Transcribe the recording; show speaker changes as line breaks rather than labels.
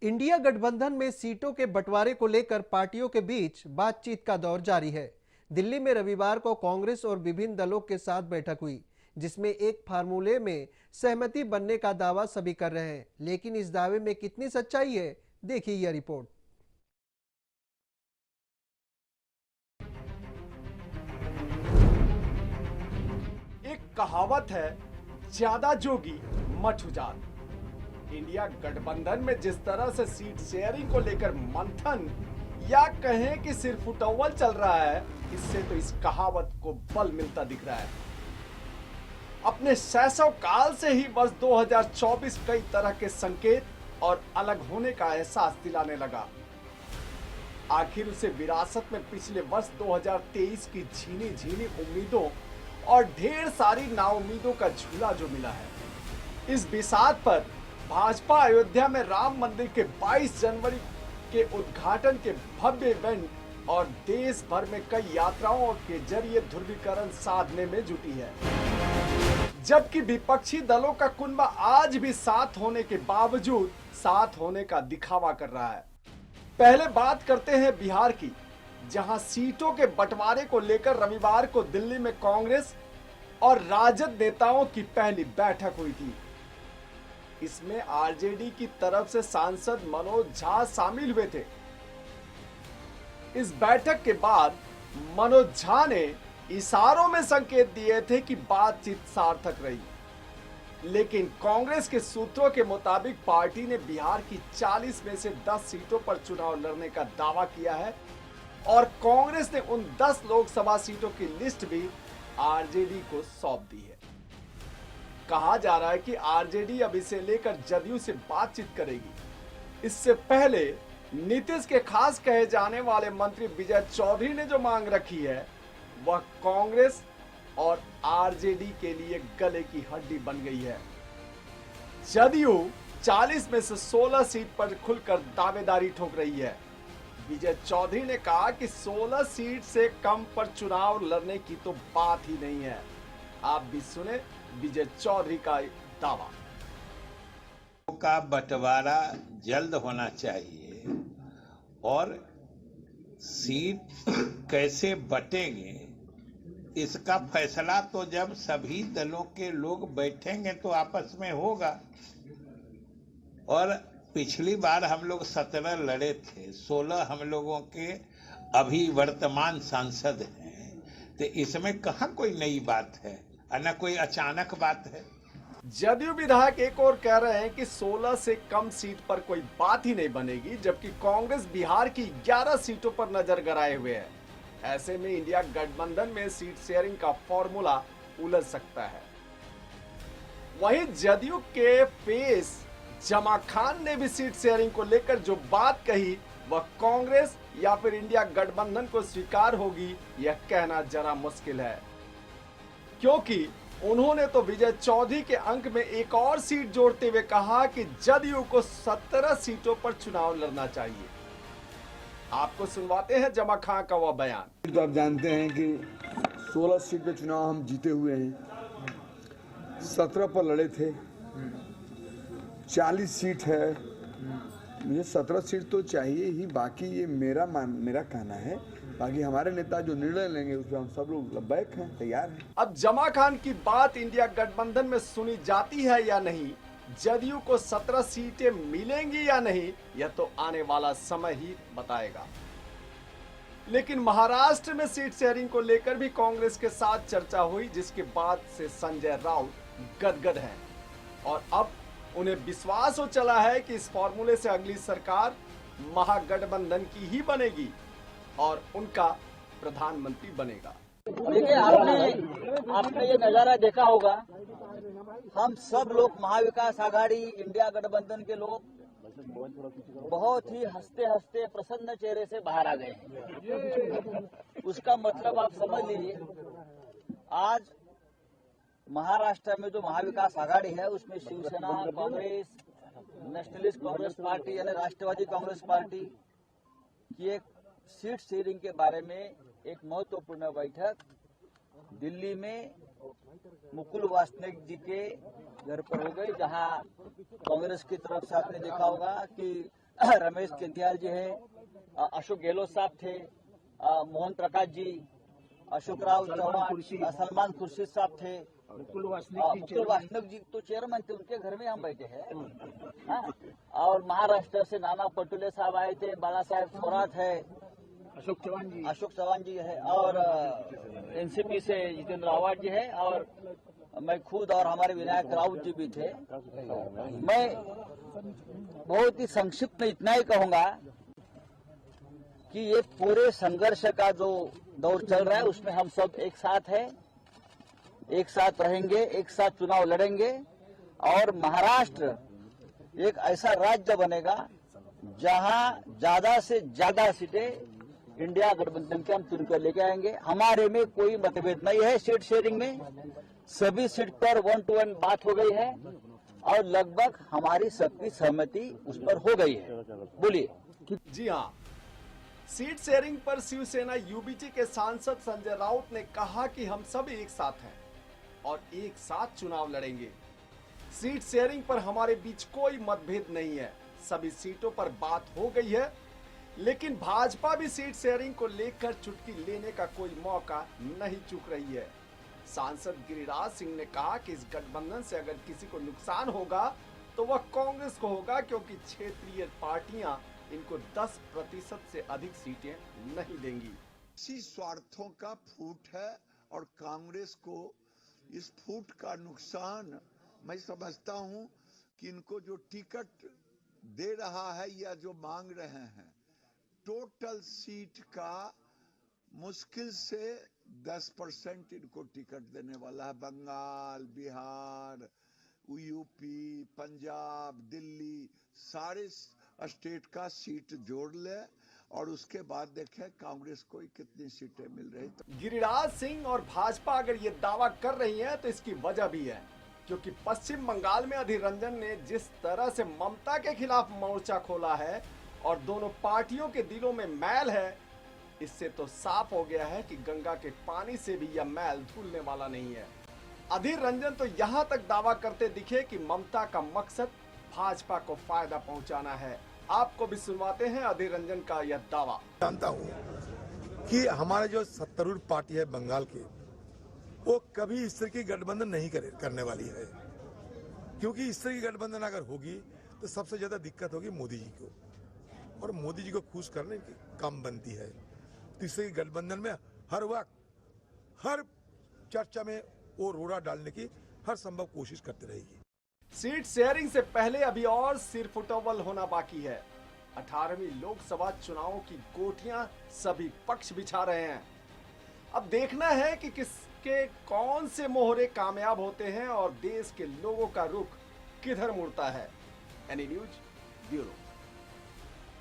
India गठबंधन में सीटों के बंटवारे को लेकर पार्टियों के बीच बातचीत का दौर जारी है। दिल्ली में रविवार को कांग्रेस और विभिन्न दलों के साथ बैठक हुई, जिसमें एक फार्मूले में सहमति बनने का दावा सभी कर रहे हैं, लेकिन इस दावे में कितनी सच्चाई है, देखिए यह रिपोर्ट।
एक कहावत है, ज्यादा जोगी मठ उजाड़। इंडिया गठबंधन में जिस तरह से सीट शेयरिंग को लेकर मंथन या कहें कि सिर्फ उटव्वल चल रहा है, इससे तो इस कहावत को बल मिलता दिख रहा है। अपने शैशव काल से ही वर्ष 2024 कई तरह के संकेत और अलग होने का एहसास दिलाने लगा। आखिर उसे विरासत में पिछले वर्ष 2023 की झीनी झीनी उम्मीदों और ढेर सारी नाउम्मीदों का झूला जो मिला है। इस बिसात पर भाजपा अयोध्या में राम मंदिर के 22 जनवरी के उद्घाटन के भव्य इवेंट और देश भर में कई यात्राओं के जरिए ध्रुवीकरण साधने में जुटी है, जबकि विपक्षी दलों का कुनबा आज भी साथ होने के बावजूद साथ होने का दिखावा कर रहा है। पहले बात करते हैं बिहार की, जहां सीटों के बंटवारे को लेकर रविवार को दिल्ली में कांग्रेस और राजद नेताओं की पहली बैठक हुई थी। इसमें आरजेडी की तरफ से सांसद मनोज झा शामिल हुए थे। इस बैठक के बाद मनोज झा ने इशारों में संकेत दिए थे कि बातचीत सार्थक रही, लेकिन कांग्रेस के सूत्रों के मुताबिक पार्टी ने बिहार की 40 में से 10 सीटों पर चुनाव लड़ने का दावा किया है और कांग्रेस ने उन 10 लोकसभा सीटों की लिस्ट भी आरजेडी को सौंप दी है। कहा जा रहा है कि आरजेडी अब इसे लेकर जदयू से बातचीत करेगी। इससे पहले नीतीश के खास कहे जाने वाले मंत्री विजय चौधरी ने जो मांग रखी है, वह कांग्रेस और आरजेडी के लिए गले की हड्डी बन गई है। जदयू 40 में से 16 सीट पर खुलकर दावेदारी ठोक रही है। विजय चौधरी ने कहा कि 16 सीट से कम पर चुनाव लड़ने की तो बात ही नहीं है। आप भी सुने विजय चौधरी का दावा।
का बंटवारा जल्द होना चाहिए और सीट कैसे बटेंगे इसका फैसला तो जब सभी दलों के लोग बैठेंगे तो आपस में होगा। और पिछली बार हम लोग 17 लड़े थे, 16 हम लोगों के अभी वर्तमान सांसद हैं, तो इसमें कहाँ कोई नई बात है, न कोई अचानक बात है।
जदयू विधायक एक और कह रहे हैं कि 16 से कम सीट पर कोई बात ही नहीं बनेगी, जबकि कांग्रेस बिहार की 11 सीटों पर नजर गड़ाए हुए है। ऐसे में इंडिया गठबंधन में सीट शेयरिंग का फॉर्मूला उलझ सकता है। वहीं जदयू के फेस जमा खान ने भी सीट शेयरिंग को लेकर जो बात कही, वह कांग्रेस या फिर इंडिया गठबंधन को स्वीकार होगी यह कहना जरा मुश्किल है, क्योंकि उन्होंने तो विजय चौधरी के अंक में एक और सीट जोड़ते हुए कहा कि जदयू को 17 सीटों पर चुनाव लड़ना चाहिए। आपको सुनवाते हैं जमा खान का वह बयान।
तो आप जानते हैं कि 16 सीट पे चुनाव हम जीते हुए हैं, 17 पर लड़े थे, 40 सीट है, मुझे 17 सीट तो चाहिए ही। बाकी ये मेरा कहना है, बाकी हमारे नेता जो निर्णय लेंगे उसमें हम सब लोग लब्बैक हैं, तैयार हैं।
अब जमा खान की बात इंडिया गठबंधन में सुनी जाती है या नहीं, जदयू को 17 सीटें मिलेंगी या नहीं, यह तो आने वाला समय ही बताएगा। लेकिन महाराष्ट्र में सीट शेयरिंग को लेकर भी कांग्रेस के साथ चर्चा हुई, जिसके बाद से संजय राउत गदगद हैं और अब उन्हें विश्वास हो चला है कि इस फॉर्मूले से अगली सरकार महागठबंधन की ही बनेगी और उनका प्रधानमंत्री बनेगा।
देखिए, आपने ये नजारा देखा होगा, हम सब लोग महाविकास आघाड़ी इंडिया गठबंधन के लोग बहुत ही हंसते हंसते प्रसन्न चेहरे से बाहर आ गए हैं। उसका मतलब आप समझ लीजिए, आज महाराष्ट्र में जो महाविकास आघाड़ी है उसमें शिवसेना, कांग्रेस, नेशनलिस्ट कांग्रेस पार्टी यानी राष्ट्रवादी कांग्रेस पार्टी की एक सीट शेयरिंग के बारे में एक महत्वपूर्ण बैठक दिल्ली में मुकुल वासनिक जी के घर पर हो गई, जहां कांग्रेस की तरफ से आपने देखा होगा कि रमेश केंतियाल जी है, अशोक गहलोत साहब थे, मोहन प्रकाश जी, अशोक राव चौहान, सलमान खुर्शीद साहब थे, मुकुल वासनिक जी तो चेयरमैन थे, उनके घर में हम बैठे हैं। हाँ, और महाराष्ट्र से नाना पटोले साहब आए थे, बाला साहेब थोराट है, अशोक चौहान जी है, और एनसीपी से जितेंद्र आवाड जी है, और मैं खुद और हमारे विनायक राउत जी भी थे। मैं बहुत ही संक्षिप्त में इतना ही कहूंगा कि ये पूरे संघर्ष का जो दौर चल रहा है उसमें हम सब एक साथ हैं, एक साथ रहेंगे, एक साथ चुनाव लड़ेंगे, और महाराष्ट्र एक ऐसा राज्य बनेगा जहां ज्यादा से ज्यादा सीटें इंडिया गठबंधन के हम चुनकर लेके आएंगे। हमारे में कोई मतभेद नहीं है सीट शेयरिंग में, सभी सीट पर 1 to 1 बात हो गई है और लगभग हमारी सबकी सहमति उस पर हो गई है। बोलिए।
जी हाँ, सीट शेयरिंग पर शिवसेना यूबीटी के सांसद संजय राउत ने कहा कि हम सब एक साथ हैं और एक साथ चुनाव लड़ेंगे। सीट शेयरिंग पर हमारे बीच कोई मतभेद नहीं है, सभी सीटों पर बात हो गई है, लेकिन भाजपा भी सीट शेयरिंग को लेकर चुटकी लेने का कोई मौका नहीं चूक रही है। सांसद गिरिराज सिंह ने कहा कि इस गठबंधन से अगर किसी को नुकसान होगा तो वह कांग्रेस को होगा, क्योंकि क्षेत्रीय पार्टियां इनको 10% से अधिक सीटें नहीं देंगी।
इसी स्वार्थों का फूट है और कांग्रेस को इस फूट का नुकसान मैं समझता हूं कि इनको जो टिकट दे रहा है या जो मांग रहे हैं, टोटल सीट का मुश्किल से 10% इनको टिकट देने वाला है। बंगाल, बिहार, यूपी, पंजाब, दिल्ली, सारे स्टेट का सीट जोड़ ले और उसके बाद देखें कांग्रेस को कितनी सीटें मिल रही।
गिरिराज सिंह और भाजपा अगर ये दावा कर रही है तो इसकी वजह भी है, क्योंकि पश्चिम बंगाल में अधीर रंजन ने जिस तरह से ममता के खिलाफ मोर्चा खोला है और दोनों पार्टियों के दिलों में मैल है, इससे तो साफ हो गया है कि गंगा के पानी से भी यह मैल धुलने वाला नहीं है। अधीर रंजन तो यहाँ तक दावा करते दिखे कि ममता का मकसद भाजपा को फायदा पहुंचाना है। आपको भी सुनवाते हैं अधीर रंजन का यह दावा।
जानता हूं कि हमारे जो सत्तारूढ़ पार्टी है बंगाल की, वो कभी इस तरह की गठबंधन नहीं करने वाली है, क्योंकि इस तरह की गठबंधन अगर होगी तो सबसे ज्यादा दिक्कत होगी मोदी जी को, और मोदी जी को खुश करने की काम बनती है। तो इस तरह की गठबंधन में हर वक्त हर चर्चा में वो रोड़ा डालने की हर संभव कोशिश करती रहेगी।
सीट शेयरिंग से पहले अभी और सिरफुटौल होना बाकी है। 18वीं लोकसभा चुनावों की गोटियां सभी पक्ष बिछा रहे हैं। अब देखना है कि किसके कौन से मोहरे कामयाब होते हैं और देश के लोगों का रुख किधर मुड़ता है। Any news bureau.